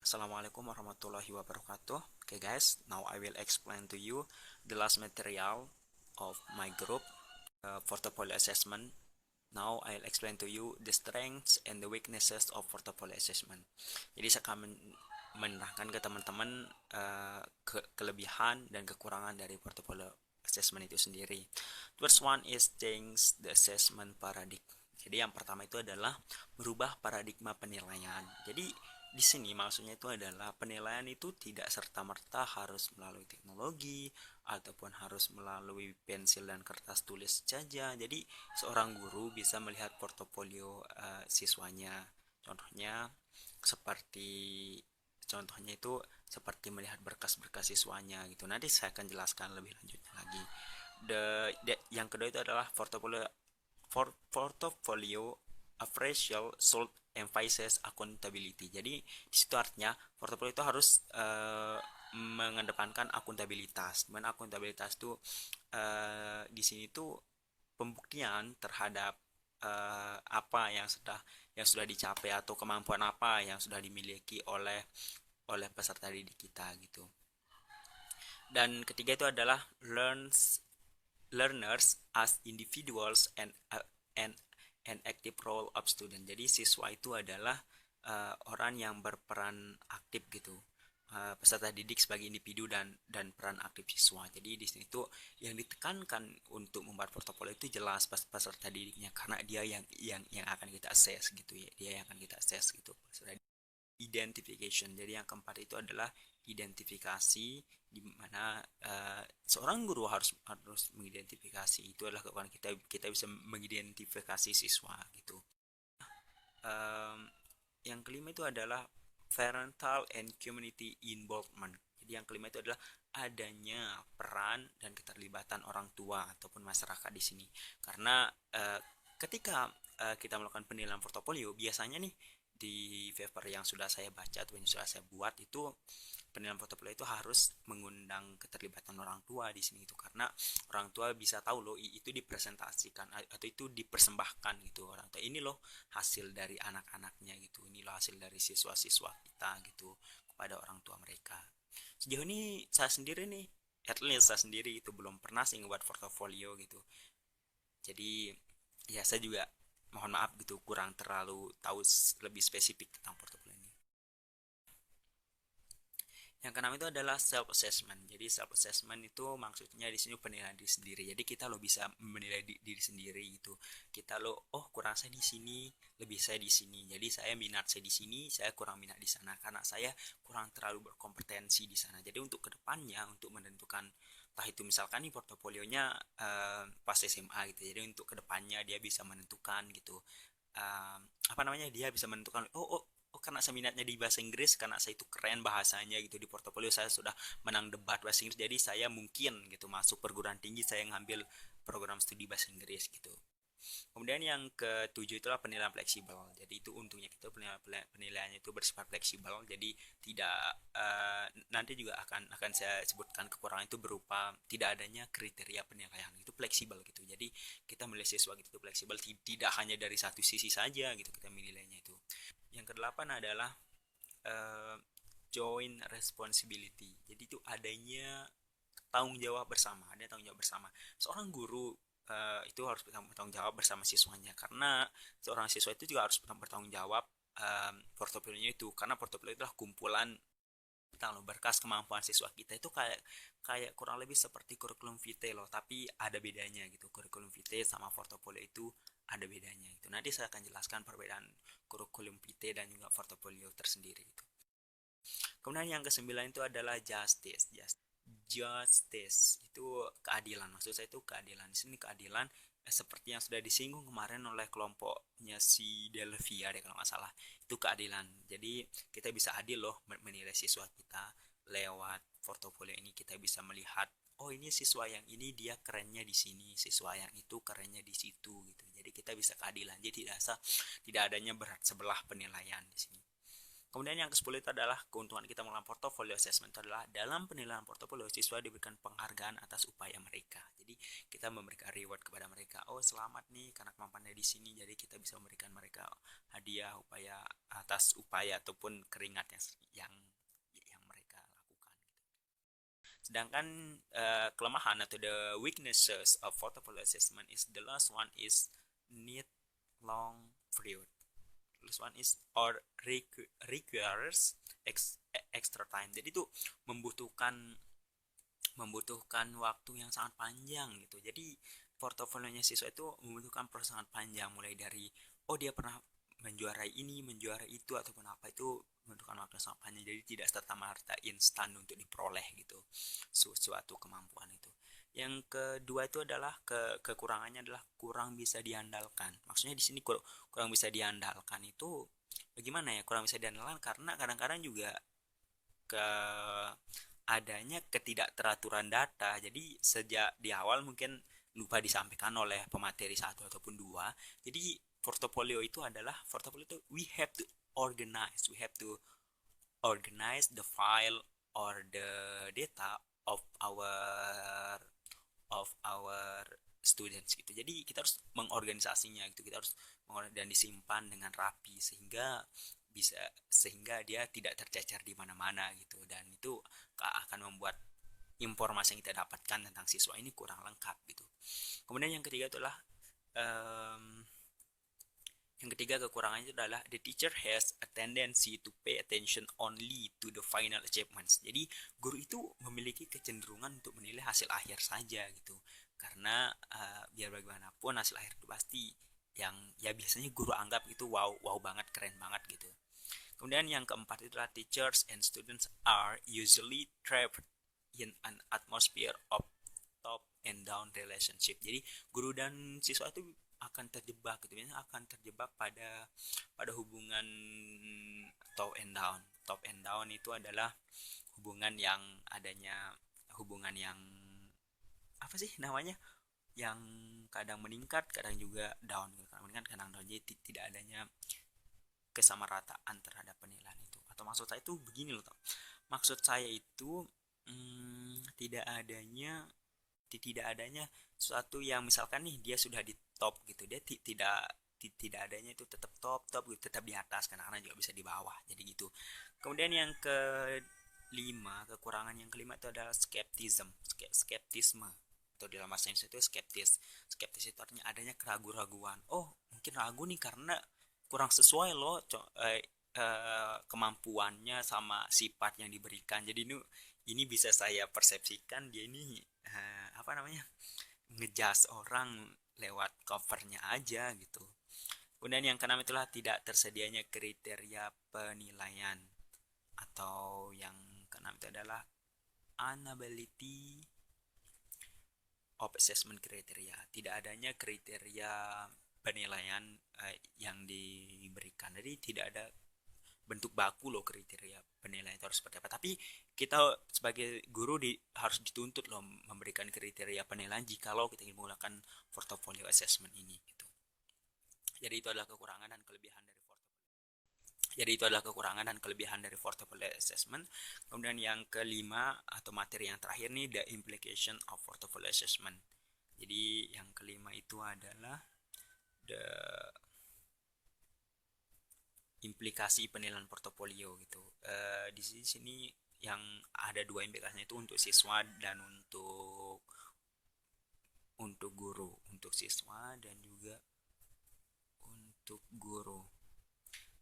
Assalamualaikum warahmatullahi wabarakatuh. Okay guys, now I will explain to you the last material of my group portfolio assessment. Now I'll explain to you the strengths and the weaknesses of portfolio assessment. Jadi saya akan menerangkan ke teman-teman kelebihan dan kekurangan dari portfolio assessment itu sendiri. First one is change the assessment paradigm. Jadi yang pertama itu adalah merubah paradigma penilaian. Jadi di sini maksudnya itu adalah penilaian itu tidak serta-merta harus melalui teknologi ataupun harus melalui pensil dan kertas tulis saja. Jadi seorang guru bisa melihat portofolio siswanya. Contohnya seperti contohnya itu seperti melihat berkas-berkas siswanya gitu. Nanti saya akan jelaskan lebih lanjutnya lagi. Yang kedua itu adalah portfolio appraisal sold emphasizes accountability. Jadi di situ artinya portofolio itu harus mengedepankan akuntabilitas. Dimana akuntabilitas itu di sini tuh pembuktian terhadap apa yang sudah dicapai atau kemampuan apa yang sudah dimiliki oleh peserta didik kita gitu. Dan ketiga itu adalah learners as individuals and an active role of student. Jadi siswa itu adalah orang yang berperan aktif gitu. Peserta didik sebagai individu dan peran aktif siswa. Jadi di sini tuh yang ditekankan untuk membuat portofolio itu jelas peserta didiknya karena dia yang akan kita assess gitu ya. Dia yang akan kita assess gitu. Identification. Jadi yang keempat itu adalah identifikasi, di mana seorang guru harus mengidentifikasi, itu adalah kekuatan kita bisa mengidentifikasi siswa gitu. Yang kelima itu adalah parental and community involvement. Jadi yang kelima itu adalah adanya peran dan keterlibatan orang tua ataupun masyarakat di sini. Karena ketika kita melakukan penilaian portofolio, biasanya nih di paper yang sudah saya baca atau yang sudah saya buat itu penilaian portofolio itu harus mengundang keterlibatan orang tua di sini itu karena orang tua bisa tahu loh itu dipresentasikan atau itu dipersembahkan gitu, orang tua ini loh hasil dari anak-anaknya gitu, ini loh hasil dari siswa-siswa kita gitu kepada orang tua mereka. Sejauh ini saya sendiri nih, at least saya sendiri itu belum pernah sih ngebuat portofolio gitu. Jadi ya saya juga mohon maaf gitu kurang terlalu tahu lebih spesifik tentang portofolio ini. Yang keenam itu adalah self assessment. Jadi self assessment itu maksudnya di sini penilaian diri sendiri. Jadi kita lo bisa menilai diri sendiri gitu. Kita lo kurang saya di sini, lebih saya di sini. Jadi saya minat saya di sini, saya kurang minat di sana karena saya kurang terlalu berkompetensi di sana. Jadi untuk kedepannya untuk menentukan entah itu misalkan nih portofolionya pas SMA gitu. Jadi untuk kedepannya dia bisa menentukan gitu. Apa namanya, dia bisa menentukan karena saya minatnya di bahasa Inggris, karena saya itu keren bahasanya gitu, di portofolio saya sudah menang debat bahasa Inggris, jadi saya mungkin gitu masuk perguruan tinggi saya ngambil program studi bahasa Inggris gitu. Kemudian yang ketujuh itulah penilaian fleksibel. Jadi itu untungnya kita penilaiannya itu bersifat fleksibel. Jadi tidak nanti juga akan saya sebutkan kekurangan itu berupa tidak adanya kriteria penilaian itu fleksibel gitu. Jadi kita melihat siswa gitu itu fleksibel, tidak hanya dari satu sisi saja gitu kita menilainya itu. Yang kedelapan adalah joint responsibility. Jadi itu adanya tanggung jawab bersama, ada tanggung jawab bersama. Seorang guru itu harus bertanggung jawab bersama siswanya karena seorang siswa itu juga harus bertanggung jawab portofolionya itu, karena portofolio itu adalah kumpulan berkas kemampuan siswa kita itu kayak kurang lebih seperti kurikulum vitae loh, tapi ada bedanya gitu. Kurikulum vitae sama portofolio itu ada bedanya itu. Nanti saya akan jelaskan perbedaan kurikulum vitae dan juga portofolio tersendiri itu. Kemudian yang kesembilan itu adalah justice. Justice itu keadilan, maksud saya itu keadilan. Di sini keadilan seperti yang sudah disinggung kemarin oleh kelompoknya si Delvia deh kalau nggak salah, itu keadilan. Jadi kita bisa adil loh menilai siswa kita lewat portofolio ini. Kita bisa melihat ini siswa yang ini dia kerennya di sini, siswa yang itu kerennya di situ gitu. Jadi kita bisa keadilan. Jadi tidak adanya berat sebelah penilaian di sini. Kemudian yang ke-10 itu adalah keuntungan kita melakukan portfolio assessment, itu adalah dalam penilaian portofolio siswa diberikan penghargaan atas upaya mereka. Jadi kita memberikan reward kepada mereka. Oh, selamat nih karena kemampuannya di sini, jadi kita bisa memberikan mereka hadiah upaya atas upaya ataupun keringat yang mereka lakukan. Sedangkan kelemahan atau the weaknesses of portfolio assessment is the last one is need long period. This one is or requires extra time. Jadi itu membutuhkan waktu yang sangat panjang gitu. Jadi portofolionya siswa itu membutuhkan proses sangat panjang, mulai dari dia pernah menjuarai ini, menjuarai itu ataupun apa, itu membutuhkan waktu yang sangat panjang. Jadi tidak serta-merta instan untuk diperoleh gitu suatu kemampuan itu. Yang kedua itu adalah kekurangannya adalah kurang bisa diandalkan. Maksudnya di sini kurang bisa diandalkan itu bagaimana ya? Kurang bisa diandalkan karena kadang-kadang juga adanya ketidakteraturan data. Jadi sejak di awal mungkin lupa disampaikan oleh pemateri 1 ataupun 2. Jadi portofolio itu we have to organize the file or the data of our students gitu. Jadi kita harus mengorganisasinya gitu. Kita harus dan disimpan dengan rapi sehingga dia tidak tercecer di mana-mana gitu, dan itu akan membuat informasi yang kita dapatkan tentang siswa ini kurang lengkap gitu. Kemudian yang ketiga itulah kekurangannya itu adalah the teacher has a tendency to pay attention only to the final achievements. Jadi guru itu memiliki kecenderungan untuk menilai hasil akhir saja gitu. Karena biar bagaimanapun hasil akhir itu pasti yang ya biasanya guru anggap itu wow banget, keren banget gitu. Kemudian yang keempat itulah teachers and students are usually trapped in an atmosphere of top and down relationship. Jadi guru dan siswa itu akan terjebak gitu, akan terjebak pada hubungan top and down. Top and down itu adalah hubungan yang apa sih namanya, yang kadang meningkat kadang juga down, kadang meningkat kadang down. Jadi tidak adanya kesamarataan terhadap penilaian itu. Atau maksud saya itu begini loh, maksud saya itu tidak adanya suatu yang misalkan nih dia sudah di top gitu, dia tidak adanya itu tetap top gitu, tetap di atas, karena juga bisa di bawah, jadi gitu. Kemudian yang kekurangan yang kelima itu adalah skeptisme, atau dalam bahasa Indonesia itu skeptis itu artinya adanya keraguan-raguan. Mungkin ragu nih karena kurang sesuai loh kemampuannya sama sifat yang diberikan. Jadi ini bisa saya persepsikan dia ini ngejudge orang lewat covernya aja gitu. Kemudian yang keenam itulah tidak tersedianya kriteria penilaian, atau yang keenam itu adalah unavailability of assessment criteria. Tidak adanya kriteria penilaian yang diberikan. Jadi tidak ada bentuk baku loh kriteria penilaian itu harus seperti apa. Tapi kita sebagai guru harus dituntut loh memberikan kriteria penilaian jikalau kita ingin menggunakan portfolio assessment ini gitu. Jadi itu adalah kekurangan dan kelebihan dari portfolio assessment. Kemudian yang kelima atau materi yang terakhir nih, the implication of portfolio assessment. Jadi yang kelima itu adalah the implikasi penilaian portofolio gitu. Di sini yang ada dua implikasinya itu untuk siswa dan untuk guru, untuk siswa dan juga untuk guru.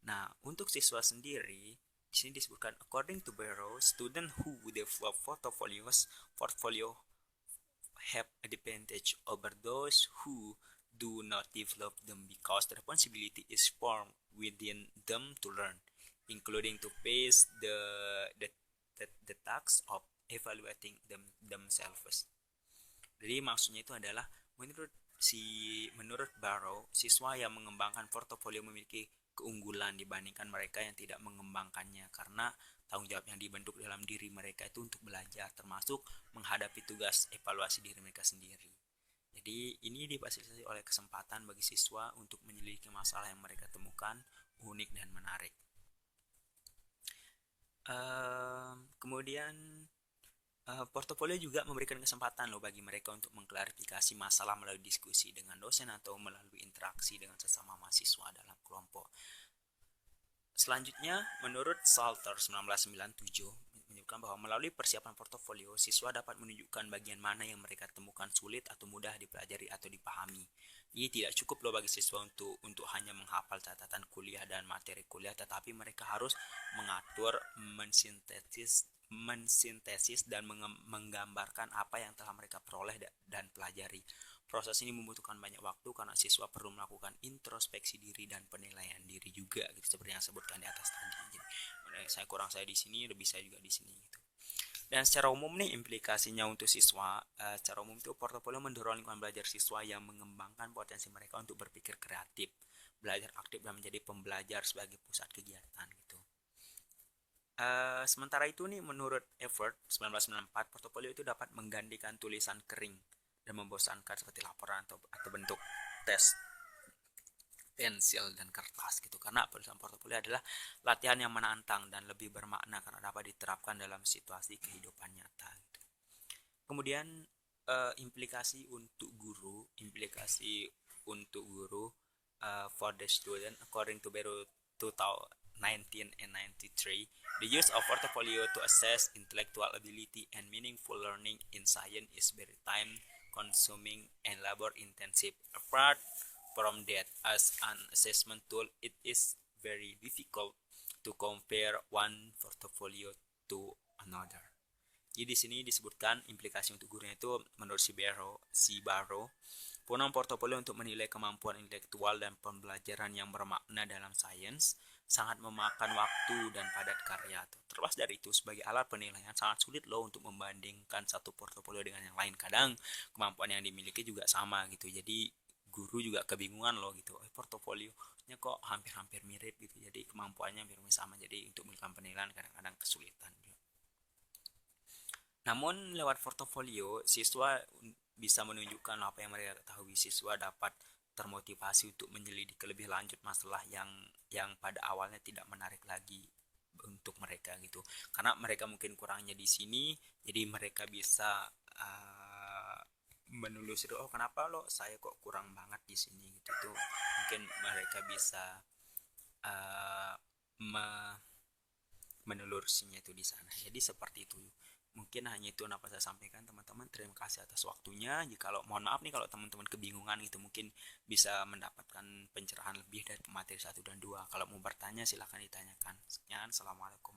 Nah, untuk siswa sendiri di sini disebutkan according to Barrow, student who develop portfolio have advantage over those who do not develop them because the responsibility is formed within them to learn, including to face the task of evaluating themselves. Jadi maksudnya itu adalah menurut Barrow, siswa yang mengembangkan portofolio memiliki keunggulan dibandingkan mereka yang tidak mengembangkannya, karena tanggung jawab yang dibentuk dalam diri mereka itu untuk belajar, termasuk menghadapi tugas evaluasi diri mereka sendiri. Jadi ini difasilitasi oleh kesempatan bagi siswa untuk menyelidiki masalah yang mereka temukan unik dan menarik. Kemudian portofolio juga memberikan kesempatan loh bagi mereka untuk mengklarifikasi masalah melalui diskusi dengan dosen atau melalui interaksi dengan sesama mahasiswa dalam kelompok. Selanjutnya, menurut Salter 1997 menunjukkan bahwa melalui persiapan portofolio, siswa dapat menunjukkan bagian mana yang mereka temukan sulit atau mudah dipelajari atau dipahami. Ini tidak cukup loh bagi siswa untuk hanya menghafal catatan kuliah dan materi kuliah, tetapi mereka harus mengatur, mensintesis dan menggambarkan apa yang telah mereka peroleh dan pelajari. Proses ini membutuhkan banyak waktu karena siswa perlu melakukan introspeksi diri dan penilaian diri juga, gitu seperti yang sebutkan di atas tadi. Jadi, saya kurang saya di sini, lebih saya juga di sini gitu. Dan secara umum nih implikasinya untuk siswa, secara umum itu portofolio mendorong lingkungan belajar siswa yang mengembangkan potensi mereka untuk berpikir kreatif, belajar aktif dan menjadi pembelajar sebagai pusat kegiatan gitu. Sementara itu nih menurut Effort 1994, portofolio itu dapat menggantikan tulisan kering dan membosankan seperti laporan atau bentuk tes pensil dan kertas gitu, karena penulisan portofolio adalah latihan yang menantang dan lebih bermakna karena dapat diterapkan dalam situasi kehidupan nyata gitu. Kemudian implikasi untuk guru for the student according to Beru 2019 and 93, the use of portfolio to assess intellectual ability and meaningful learning in science is very time consuming and labor intensive. Apart from that, as an assessment tool, it is very difficult to compare one portfolio to another. Jadi di sini disebutkan implikasi untuk gurunya itu menurut si Barrow, penggunaan portofolio untuk menilai kemampuan intelektual dan pembelajaran yang bermakna dalam sains sangat memakan waktu dan padat karya. Terlepas dari itu, sebagai alat penilaian sangat sulit loh untuk membandingkan satu portofolio dengan yang lain. Kadang kemampuan yang dimiliki juga sama gitu. Jadi guru juga kebingungan loh gitu. Portofolionya kok hampir-hampir mirip gitu. Jadi kemampuannya hampir sama. Jadi untuk melakukan penilaian kadang-kadang kesulitan. Namun lewat portofolio, siswa bisa menunjukkan apa yang mereka ketahui. Siswa dapat termotivasi untuk menyelidiki lebih lanjut masalah yang pada awalnya tidak menarik lagi untuk mereka gitu. Karena mereka mungkin kurangnya di sini, jadi mereka bisa menelusuri, oh kenapa lo saya kok kurang banget di sini gitu. Itu mungkin mereka bisa uh, me menelurusinya itu di sana. Jadi seperti itu. Mungkin hanya itu yang dapat saya sampaikan teman-teman. Terima kasih atas waktunya. Jikalau mohon maaf nih kalau teman-teman kebingungan gitu, mungkin bisa mendapatkan pencerahan lebih dari materi 1 dan 2. Kalau mau bertanya silahkan ditanyakan. Sekian, assalamualaikum.